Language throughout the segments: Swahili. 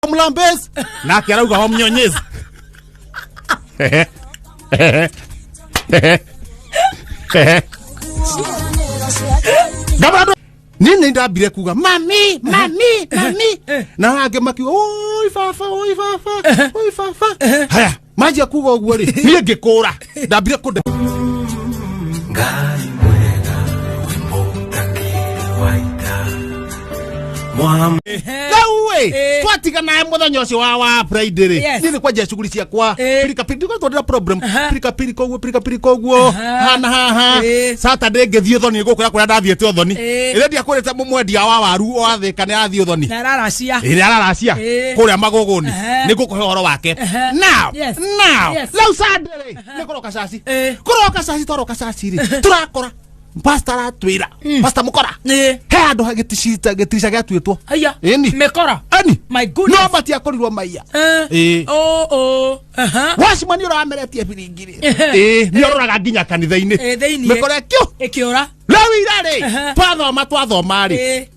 WAMLAMBEZ na akirauga wamnyonyizi. Gabado nini ndabire kuga mami na age makiwa oi fafa haya maji akuga uguo ri ni ngikura ndabire kude ngai mwega wimbo takiri waita Lawe twatiga nae muthenya ucio wa Friday ri ni kwa je shughuli cia kwa pirika pirika twandira problem pirika koguo hana haha Saturday ngithio thoni gukuya kuria ndathiete thoni ire ndia kurite mumwendia wa waru o athika ni athio thoni na araracia kuria magogoni ni gukuhe horo wake now lau Sunday ni kuroka saci toroka saci ri turakora Pastor atwira pastor mukora he andu hagitisha gatwitwo aya mekora ani my goodness no batia korirwo maiya washimani ura ameretie biringiri ni ororaga nginya kanitha-ini mekora kiura lawira ri twathoma ri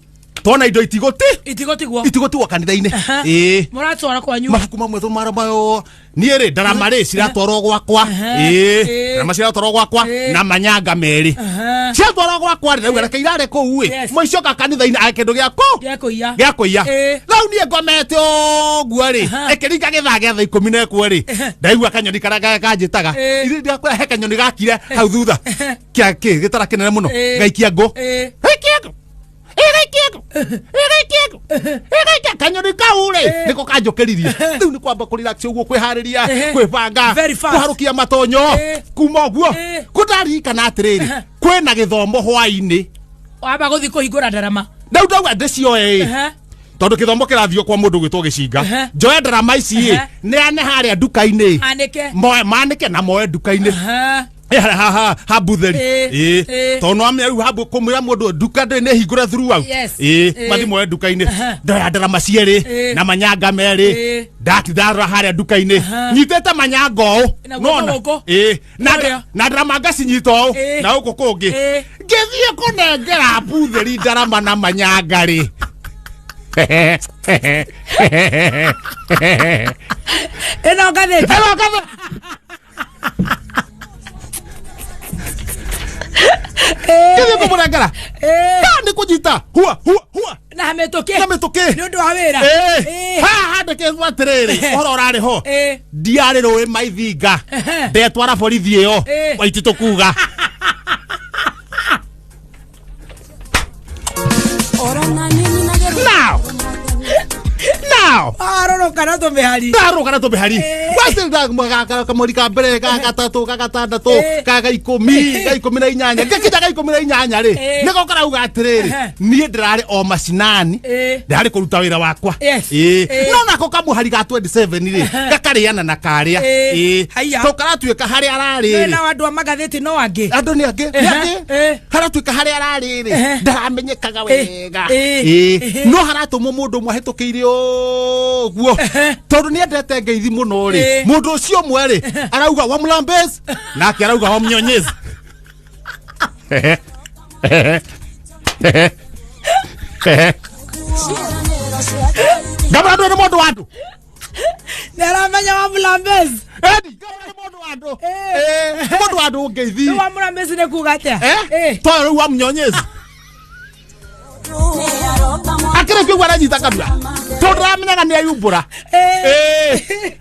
tona indo itigotigwo kanitha-ini muratwara kwanyu mabuku mamwe tumara mayo ni ri ndarama ri ciratwarwo gwakwa ndarama ciratwarwo gwakwa na manyanga meri ciratwarwo gwakwa ri rauga rekeirare kuu moicoka kanitha-ini akindu giakuiya lau nie ngomete oguo ri ekiringa githaa gĩa thaa 11 ri ndaigua kanyoni karaga kanjitaga iri ndiakura he kanyoni gakire hau thutha gitara kinene muno gaikia ngo kanyoni kaure niko kanjokeririe riu ni kwamba kurelax uguo kwihariria kwibanga kuharukia matonyo kuma uguo kutarikana atiriri kwina githomo hwaini waba guthi kuhingura ndarama ndauga ndecio tondu githomo kirathio kwa mundu gwitwo gicinga njoe ndarama ici ni ane haria nduka-ini manike na moe nduka-ini ha butheri tono ame habu kumira mundu nduka ne hingura throughout mathi moe nduka-ini ndoya ndarama cieri na manyanga meri ndakithara haria nduka-ini nyitete manyanga nona na ndarama ngacinyito na uko kungi ngithie kunengera butheri ndarama na manyanga ri eno gatheti Kile kumurangara kandi kujita huwa na hametoke ni undu wa wira ha ndeke watiriri ororari ho diare roe maithinga ndetwara borithi iyo Waititu kuga now aroroka na tomehari basi ndaga kamori ka mbere ka gatatu ka gatandatu ka 10 na inyanya ngekija ka 10 na inyanya ri niko karauga atiriri nie ndirari o macinani ndari kuruta wira wakwa no nako kamuhari ga 27 ri gakariana na karia to karatuika hari arari na andu a magatheti no angi andu ni angi haratuika hari arari ri ndaramenyekaga wega no haratumo mundu mwahitukiire guo tondu ni endete ngeithi muno ri mundu ucio mweri arauga WAMLAMBEZ na akirauga wamnyonyizi gabado ni mundu wandu naramenya WAMLAMBEZ mundu wandu ngeithi WAMLAMBEZ ne kuga atia to wamnyonyizi akire kwi gwara nyita kadua tondramenya ni ayumbura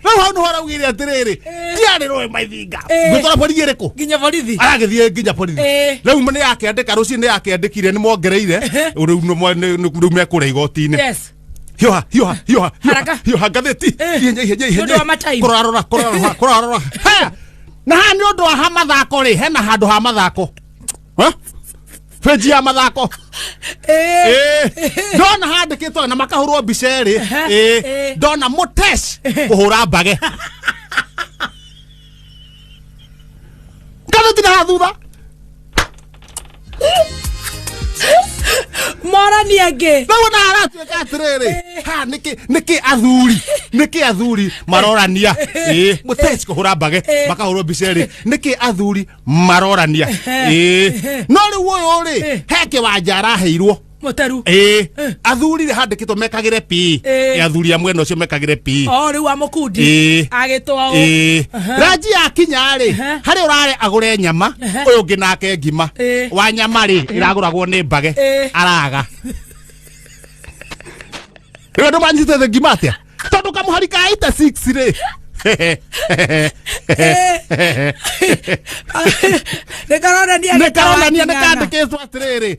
no hanu hora ugire atiriri tiari roe maithinga gwitora borithi iriko nginya borithi aragithie nginya borithi riu mune yake andika ruci ni yake andikire ni mongereire riu no mekure igoti-ini hiyo gatheti kurarora na hani undu wa mathako ri hena handu ha mathako feji ya mathako dona handikitwo na makahurwo biceri dona Mutes kuhura mbage kana tina thutha mora ni age na aratuika atiriri ha niki athuri marorania Mutes kuhura mbage makahurwo biceri niki athuri marorania no ri woyo ri heke wanja araheirwo Moteru. Athurire handikitwo mekagire P. Athuri amwe no cio mekagire P. Riu amukundi. Agitwa Ranji akinya ri. Hari urare agure nyama. Uyu ngi nake ngima. Wa nyama ri iraguragwo ni mbage. Araga. Riu ndo manjite ngima atia. Tondu kamuhari ka ita 6 ri. Nekarona ni nekandikitwo atiriri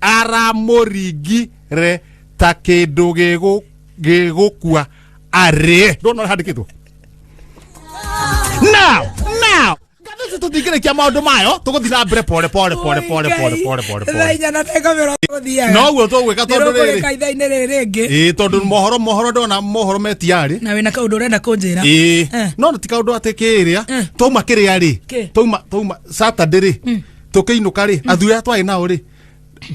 aramurigi re ta kindu gigukua ari ndona handikitwo now gatheti tutingirikia maundu mayo tuguthira mbere pole no guo tugwika tondu riri tondu mohoro ndona mohoro metiari na wina kaundu urenda kunjira no ti kaundu atikiria tuma kiria ri tuma Saturday ri tukiinuka ri athuri twai nao ri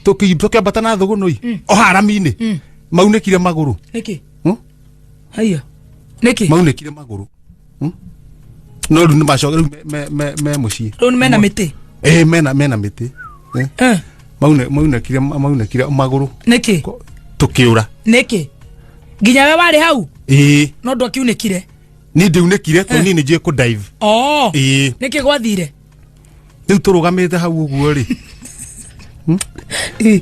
tukiambata na thugunui o haramini maunekire maguru niki haya niki maunekire maguru no ru nimacoke me mucii ru mena miti mena miti maunekire maguru niki tukiura niki nginya we wari hau no ndo akiunekire ni ndiunekire to ni nje ku dive niki gwathire riu turugamite hau uguo ri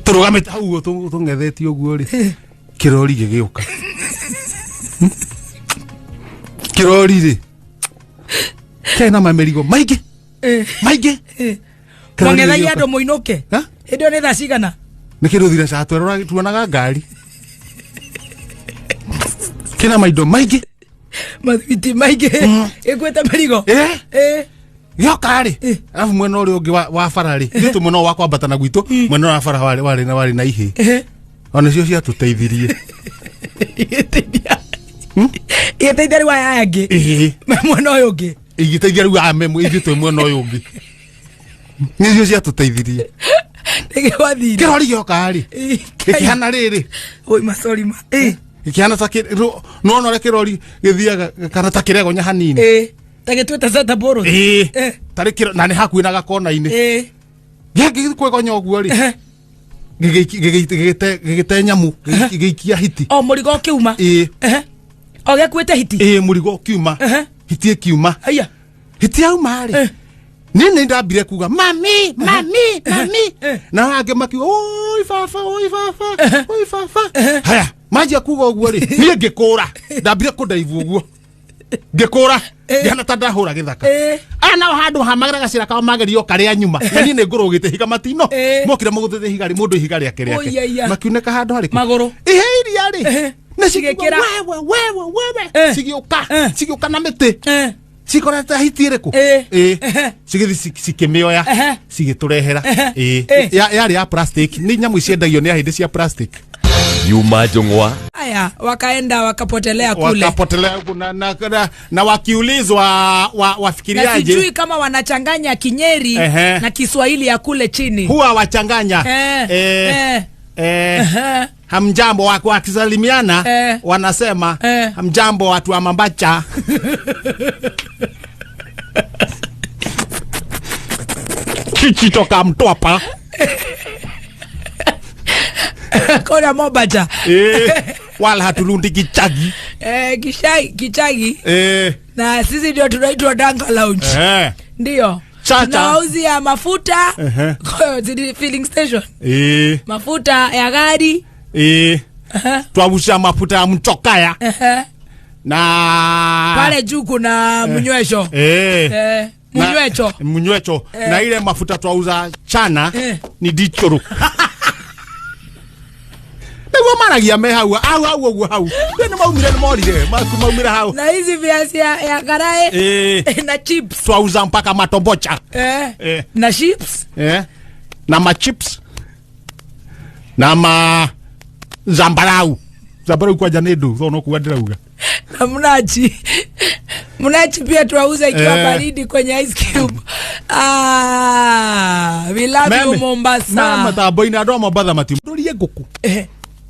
turugamite hau tungetheti uguo ri kirori gigiuka kirori ri kena mamerigo maige wangethaia andu muinuke ndio ni thaa cigana nikiruthire saa tuonaga ngari kena maindo maige mathiti maige ikwete merigo gioka ri alafu mwena uri ungi wa farari gitu muno wa kwambata na gwitu mwena wa fara wari na ihi ona cio cia tuteithirie iteithia riu aya angi mwena uyu ungi igiteithia riu amemu igitwe mwena uyu ungi nicio cia tuteithirie nigwathire kirori gioka ri ikihana riri oi masorima ikihana ta no no kirori githiaga kana ta kirego nya hanini tagitweta zata boro tarikiro na ni hakuina na gakona-ini giki kwegonya uguo ri gigite nyamu gigikia hiti murigo kiuma o gekwete hiti murigo kiuma hiti kiuma aya hiti au mari nini ndambire kuga mami na wange maki oi fafa haya maji kuga uguo ri ni ngikura ndambire kudaivu uguo ngikura yana tandahura githaka ana handu hamagara gacira ka magerio karia nyuma ni ne ngurugite higa matino mokire mugutete higari mundu higari akiriake makiuneka handu hari maguru iheiria ri na cigikira wewe cigioka na miti cikorete hitire ku cigithi cikimioya cigiturehera yari ya plastic ni nyamu ciendagio ni hindi cia plastic Yuma Njung'wa aya wakaenda wakapotelea kule na wakiulizwa wafikiriaje sijui kama wanachanganya Kinyeri na Kiswahili ya kule chini huwa wachanganya hamjambo wakisalimiana wanasema hamjambo watu wa Mambacha chichi toka Mtwapa kona Mambacha wala haturundi kichagi kichagi na sisi ndio tunaitwa Danga Lounge ndio tunauzia mafuta filling station mafuta ya gari tuausha mafuta ya mchokaya na pale juu kuna mnywesho mnywesho na ile mafuta tuauza chana ni dichoro Nego maragia me hau ni maumire ni morire maumire hau na hizi viazi ya karae na chips twauza mpaka matombocha na chips na ma chips na ma zambarau kwa janedo so no kuadira uga na mnachi pia twauza ikiwa baridi kwenye ice cube we love you Mombasa mama taboina ndo Mombasa matimu ndorie nguku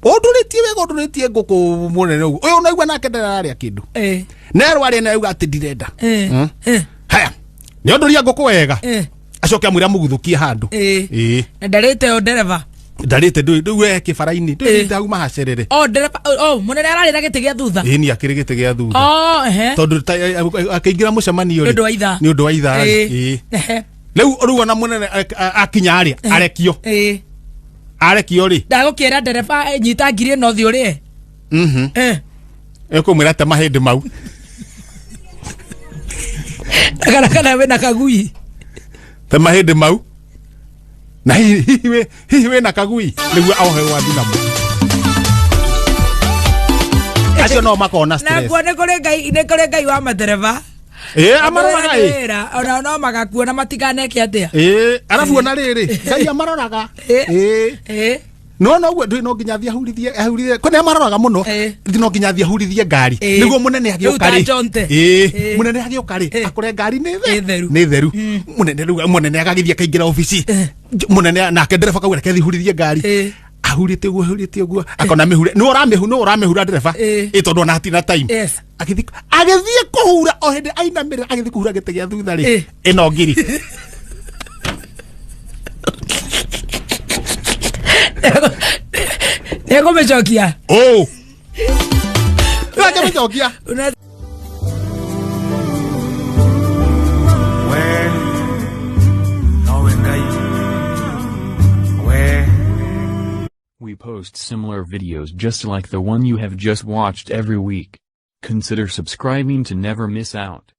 Oduritie nguku munene ugu uyu naigua nake ndararia kindu nero ari na uga ati ndirenda haya ni ondoria nguku wega acoke amwira muguthukie handu ndarite o dereva ndarite ndu we kibaraini ndu ndauma hacerere ndereba munene ararira gite gia thutha ni akiri gite gia thutha tondu akaingira mucemanio ri ni undu wa ithaa riu ona munene akinya ari arekio ri ndagukira ndereba nyita ngiri no thi uri ekumwira te mahindi mau kana we na kagui te mahindi mau na hihi we na kagui niguo ahoe wa dinamo acio no makona stress na kuone kore ngai wa matereva amaroraga ona no magakuona matikaneke atia arabu ona riri ngai amaroraga no no nginya thia hurithie kone amaroraga muno no nginya thia hurithie ngari niguo munene agiukari munene agiukari akore ngari ni theru munene agagithia kaingira ofisi munene nake ndereba kawira kethi hurithie ngari ahurite uguo akona mihure no uramehura ndereba tondu ona hatina time agithie kuhura o hindi ainamire agithie kuhura gite gia thutha ri ino ngiri Ego mechokia. Ego mechokia. We post similar videos just like the one you have just watched every week. Consider subscribing to never miss out.